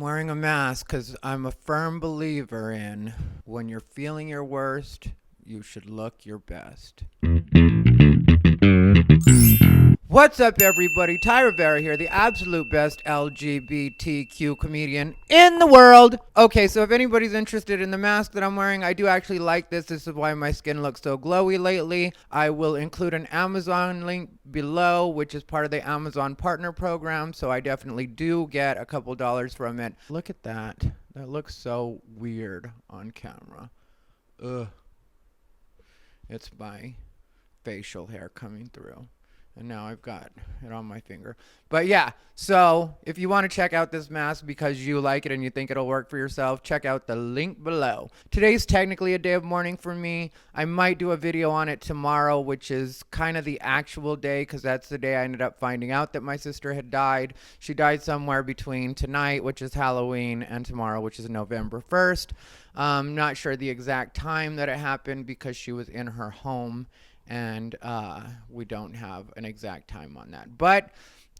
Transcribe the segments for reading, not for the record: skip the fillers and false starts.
wearing a mask because I'm a firm believer in when you're feeling your worst, you should look your best. What's up, everybody? Ty Rivera here, the absolute best LGBTQ comedian in the world. Okay, so if anybody's interested in the mask that I'm wearing, I do actually like this. This is why my skin looks so glowy lately. I will include an Amazon link below, which is part of the Amazon Partner Program, so I definitely do get a couple dollars from it. Look at that. That looks so weird on camera. Ugh. It's my facial hair coming through. And now I've got it on my finger. But yeah, so if you want to check out this mask because you like it and you think it'll work for yourself, check out the link below. Today's technically a day of mourning for me. I might do a video on it tomorrow, which is kind of the actual day because that's the day I ended up finding out that my sister had died. She died somewhere between tonight, which is Halloween, and tomorrow, which is November 1st. Not sure the exact time that it happened because she was in her home. And we don't have an exact time on that. But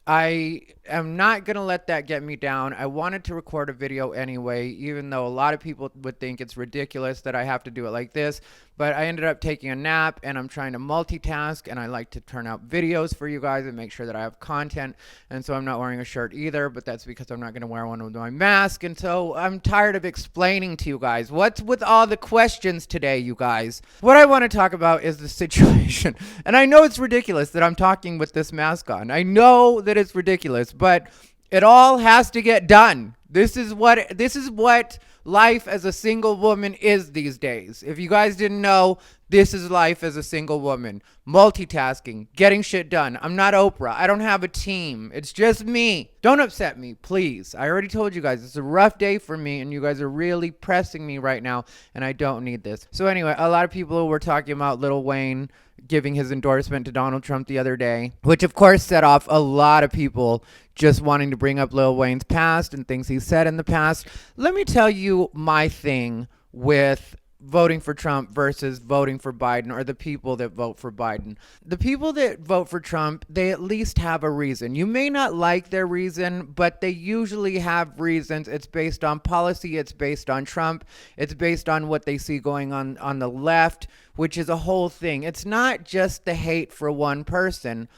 I am not going to let that get me down. I wanted to record a video anyway, even though a lot of people would think it's ridiculous that I have to do it like this. But I ended up taking a nap, and I'm trying to multitask, and I like to turn out videos for you guys and make sure that I have content. And so I'm not wearing a shirt either, but that's because I'm not going to wear one with my mask. And so I'm tired of explaining to you guys. What's with all the questions today, you guys? What I want to talk about is the situation. And I know it's ridiculous that I'm talking with this mask on. I know that it's ridiculous, but it all has to get done. This is what life as a single woman is these days. If you guys didn't know, this is life as a single woman. Multitasking, getting shit done. I'm not Oprah. I don't have a team. It's just me. Don't upset me, please. I already told you guys it's a rough day for me, and you guys are really pressing me right now, and I don't need this. So anyway, a lot of people were talking about Lil Wayne giving his endorsement to Donald Trump the other day, which of course set off a lot of people just wanting to bring up Lil Wayne's past and things he said in the past. Let me tell you my thing with voting for Trump versus voting for Biden, or the people that vote for Biden. The people that vote for Trump, they at least have a reason. You may not like their reason, but they usually have reasons. It's based on policy. It's based on Trump. It's based on what they see going on the left, which is a whole thing. It's not just the hate for one person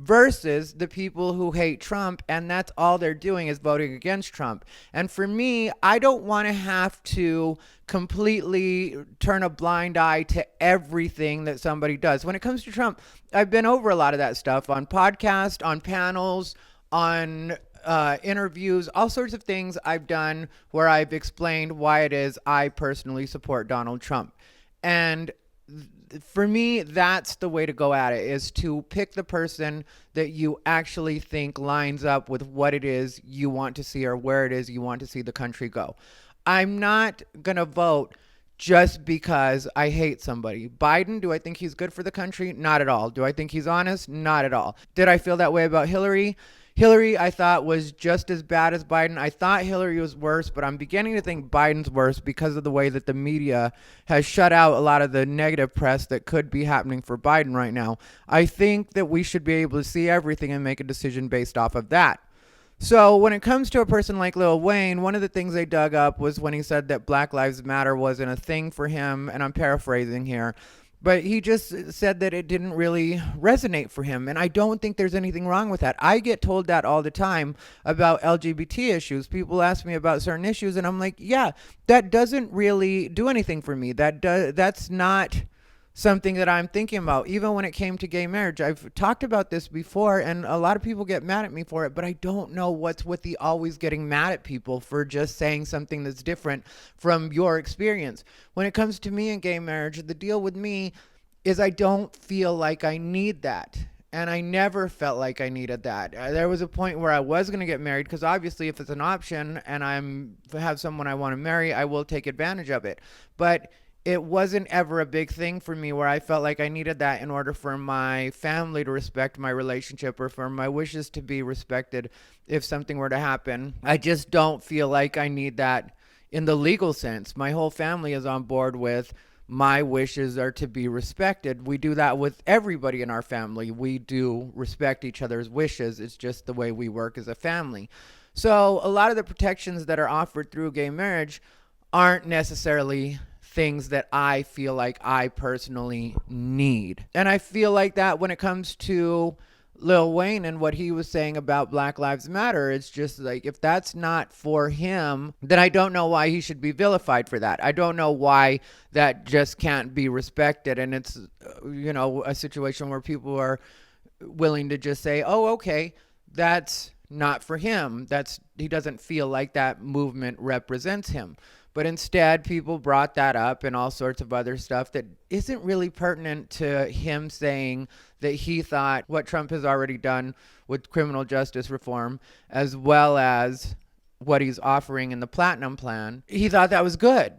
versus the people who hate Trump, and that's all they're doing is voting against Trump. And for me, I don't want to have to completely turn a blind eye to everything that somebody does. When it comes to Trump, I've been over a lot of that stuff on podcasts, on panels, on interviews, all sorts of things I've done where I've explained why it is I personally support Donald Trump. And for me, that's the way to go at it, is to pick the person that you actually think lines up with what it is you want to see or where it is you want to see the country go. I'm not going to vote just because I hate somebody. Biden, do I think he's good for the country? Not at all. Do I think he's honest? Not at all. Did I feel that way about Hillary? Hillary, I thought, was just as bad as Biden. I thought Hillary was worse, but I'm beginning to think Biden's worse because of the way that the media has shut out a lot of the negative press that could be happening for Biden right now. I think that we should be able to see everything and make a decision based off of that. So when it comes to a person like Lil Wayne, one of the things they dug up was when he said that Black Lives Matter wasn't a thing for him, and I'm paraphrasing here. But he just said that it didn't really resonate for him. And I don't think there's anything wrong with that. I get told that all the time about LGBT issues. People ask me about certain issues, and I'm like, yeah, that doesn't really do anything for me. That's not something that I'm thinking about. Even when it came to gay marriage, I've talked about this before, and a lot of people get mad at me for it, but I don't know what's with the always getting mad at people for just saying something that's different from your experience. When it comes to me and gay marriage, the deal with me is I don't feel like I need that. And I never felt like I needed that. There was a point where I was going to get married because obviously if it's an option and have someone I want to marry, I will take advantage of it. But it wasn't ever a big thing for me where I felt like I needed that in order for my family to respect my relationship or for my wishes to be respected if something were to happen. I just don't feel like I need that in the legal sense. My whole family is on board with my wishes are to be respected. We do that with everybody in our family. We do respect each other's wishes. It's just the way we work as a family. So a lot of the protections that are offered through gay marriage aren't necessarily things that I feel like I personally need. And I feel like that when it comes to Lil Wayne and what he was saying about Black Lives Matter, it's just like, if that's not for him, then I don't know why he should be vilified for that. I don't know why that just can't be respected. And it's, a situation where people are willing to just say, oh, okay, that's not for him. He doesn't feel like that movement represents him. But instead, people brought that up and all sorts of other stuff that isn't really pertinent to him saying that he thought what Trump has already done with criminal justice reform, as well as what he's offering in the Platinum Plan, he thought that was good.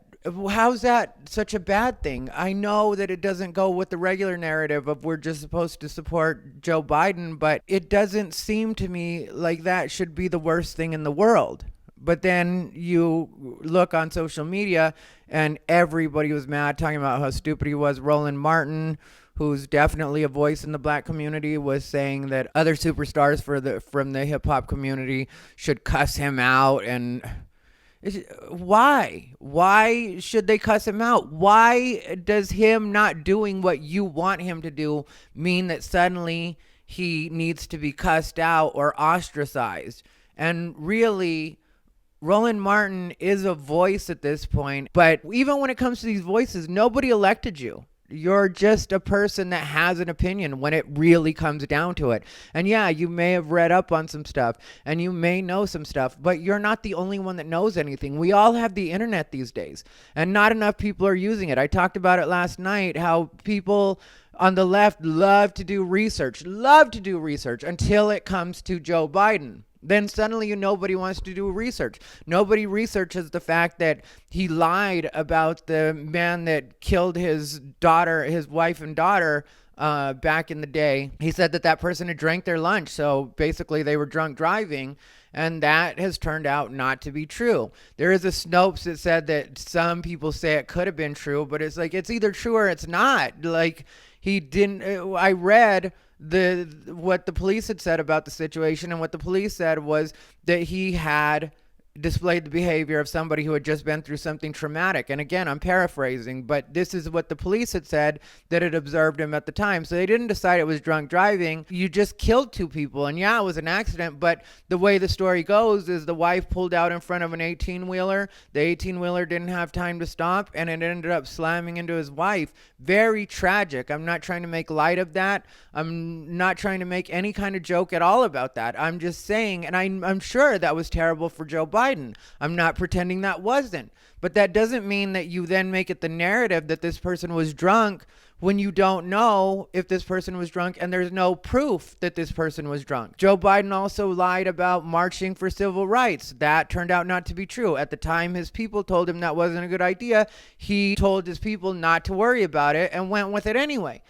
How's that such a bad thing? I know that it doesn't go with the regular narrative of we're just supposed to support Joe Biden, but it doesn't seem to me like that should be the worst thing in the world. But then you look on social media and everybody was mad, talking about how stupid he was. Roland Martin, who's definitely a voice in the black community, was saying that other superstars from the hip hop community should cuss him out. And why should they cuss him out? Why does him not doing what you want him to do mean that suddenly he needs to be cussed out or ostracized? And really, Roland Martin is a voice at this point, but even when it comes to these voices, nobody elected you. You're just a person that has an opinion when it really comes down to it. And yeah, you may have read up on some stuff and you may know some stuff, but you're not the only one that knows anything. We all have the internet these days, and not enough people are using it. I talked about it last night, how people on the left love to do research until it comes to Joe Biden. Then suddenly nobody wants to do research. Nobody researches the fact that he lied about the man that killed his wife and daughter back in the day. He said that person had drank their lunch. So basically they were drunk driving. And that has turned out not to be true. There is a Snopes that said that some people say it could have been true, but it's like, it's either true or it's not. Like, he didn't, I read what the police had said about the situation, and what the police said was that he had displayed the behavior of somebody who had just been through something traumatic. And again, I'm paraphrasing, but this is what the police had said that had observed him at the time. So they didn't decide it was drunk driving. You just killed two people, and yeah, it was an accident, but the way the story goes is the wife pulled out in front of an 18-wheeler. The 18-wheeler didn't have time to stop, and it ended up slamming into his wife. Very tragic. I'm not trying to make light of that. I'm not trying to make any kind of joke at all about that. I'm just saying, and I'm sure that was terrible for Joe Biden. I'm not pretending that wasn't. But that doesn't mean that you then make it the narrative that this person was drunk when you don't know if this person was drunk and there's no proof that this person was drunk. Joe Biden also lied about marching for civil rights. That turned out not to be true. At the time, his people told him that wasn't a good idea. He told his people not to worry about it and went with it anyway.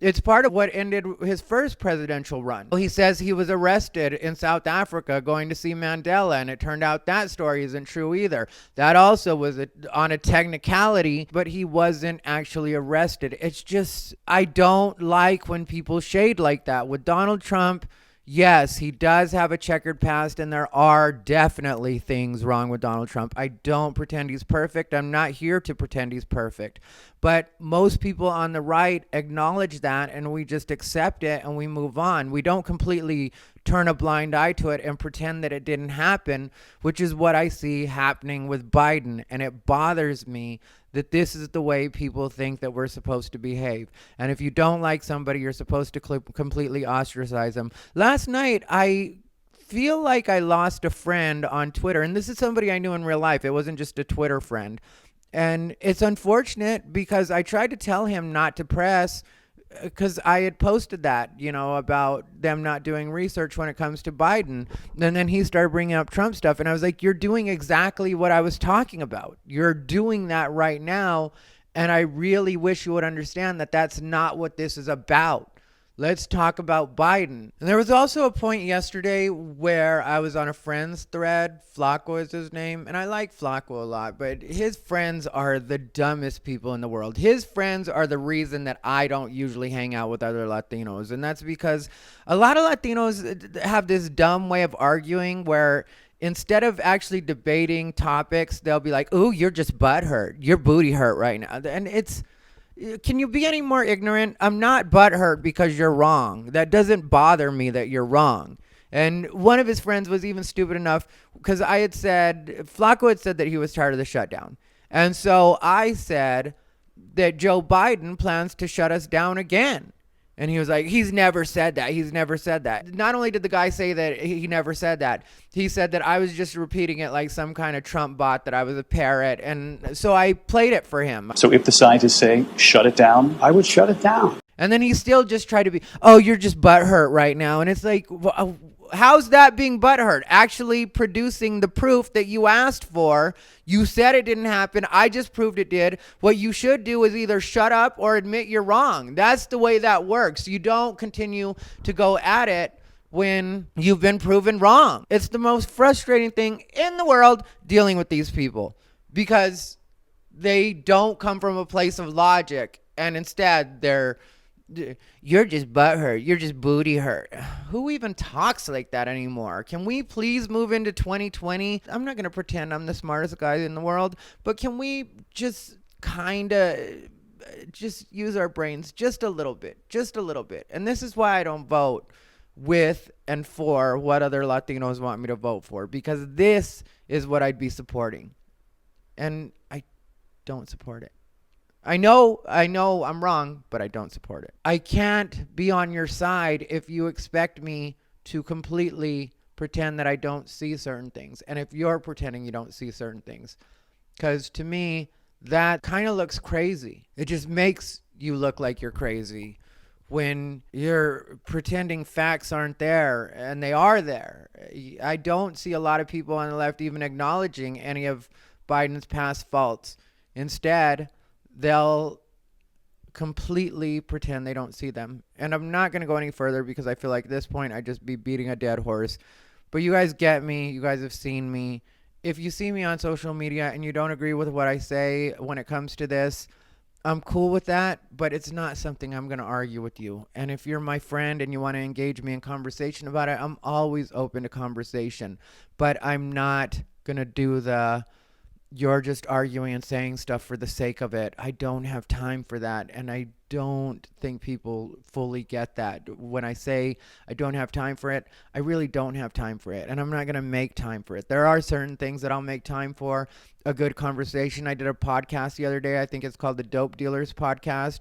It's part of what ended his first presidential run. He says he was arrested in South Africa going to see Mandela, and it turned out that story isn't true either. That also was on a technicality, but he wasn't actually arrested. It's just, I don't like when people shade like that. With Donald Trump, yes, he does have a checkered past, and there are definitely things wrong with Donald Trump. I don't pretend he's perfect. I'm not here to pretend he's perfect. But most people on the right acknowledge that, and we just accept it and we move on. We don't completely turn a blind eye to it and pretend that it didn't happen, which is what I see happening with Biden. And it bothers me that this is the way people think that we're supposed to behave. And if you don't like somebody, you're supposed to completely ostracize them. Last night, I feel like I lost a friend on Twitter. And this is somebody I knew in real life. It wasn't just a Twitter friend. And it's unfortunate because I tried to tell him not to press, because I had posted that, about them not doing research when it comes to Biden. And then he started bringing up Trump stuff. And I was like, you're doing exactly what I was talking about. You're doing that right now. And I really wish you would understand that that's not what this is about. Let's talk about Biden. And there was also a point yesterday where I was on a friend's thread. Flacco is his name. And I like Flacco a lot, but his friends are the dumbest people in the world. His friends are the reason that I don't usually hang out with other Latinos. And that's because a lot of Latinos have this dumb way of arguing where instead of actually debating topics, they'll be like, "Ooh, you're just butt hurt. Your booty hurt right now." And it's, can you be any more ignorant? I'm not butt hurt because you're wrong. That doesn't bother me that you're wrong. And one of his friends was even stupid enough, because I had said, Flacco had said that he was tired of the shutdown. And so I said that Joe Biden plans to shut us down again. And he was like, he's never said that. He's never said that. Not only did the guy say that he never said that, he said that I was just repeating it like some kind of Trump bot, that I was a parrot. And so I played it for him. So if the scientists say, shut it down, I would shut it down. And then he still just tried to be, oh, you're just butthurt right now. And it's like, how's that being butthurt? Actually producing the proof that you asked for. You said it didn't happen. I just proved it did. What you should do is either shut up or admit you're wrong. That's the way that works. You don't continue to go at it when you've been proven wrong. It's the most frustrating thing in the world dealing with these people, because they don't come from a place of logic, and instead you're just butthurt. You're just booty hurt. Who even talks like that anymore? Can we please move into 2020? I'm not going to pretend I'm the smartest guy in the world, but can we just kind of just use our brains just a little bit? And this is why I don't vote with and for what other Latinos want me to vote for, because this is what I'd be supporting. And I don't support it. I know I'm wrong, but I don't support it. I can't be on your side if you expect me to completely pretend that I don't see certain things, and if you're pretending you don't see certain things. Because to me, that kind of looks crazy. It just makes you look like you're crazy when you're pretending facts aren't there, and they are there. I don't see a lot of people on the left even acknowledging any of Biden's past faults. Instead, they'll completely pretend they don't see them. And I'm not going to go any further, because I feel like at this point I'd just be beating a dead horse. But you guys get me. You guys have seen me. If you see me on social media and you don't agree with what I say when it comes to this, I'm cool with that, but it's not something I'm going to argue with you. And if you're my friend and you want to engage me in conversation about it, I'm always open to conversation. But I'm not going to do the, you're just arguing and saying stuff for the sake of it. I don't have time for that. And I don't think people fully get that. When I say I don't have time for it, I really don't have time for it. And I'm not going to make time for it. There are certain things that I'll make time for. A good conversation. I did a podcast the other day. I think it's called the Dope Dealers Podcast.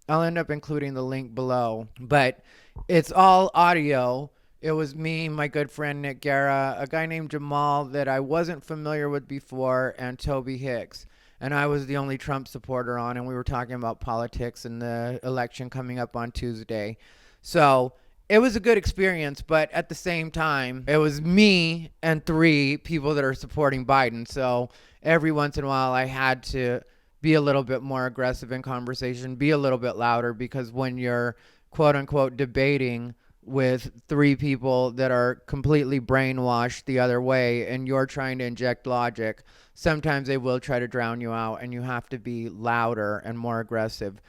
I'll end up including the link below. But it's all audio. It was me, my good friend Nick Guerra, a guy named Jamal that I wasn't familiar with before, and Toby Hicks. And I was the only Trump supporter on, and we were talking about politics and the election coming up on Tuesday. So it was a good experience, but at the same time, it was me and 3 people that are supporting Biden. So every once in a while, I had to be a little bit more aggressive in conversation, be a little bit louder, because when you're quote unquote debating with 3 people that are completely brainwashed the other way and you're trying to inject logic, sometimes they will try to drown you out, and you have to be louder and more aggressive,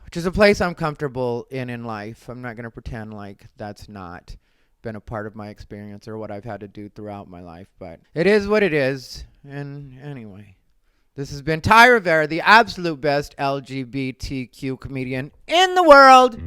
which is a place I'm comfortable in life. I'm not going to pretend like that's not been a part of my experience or what I've had to do throughout my life, but it is what it is. And anyway, this has been Ty Rivera, the absolute best LGBTQ comedian in the world.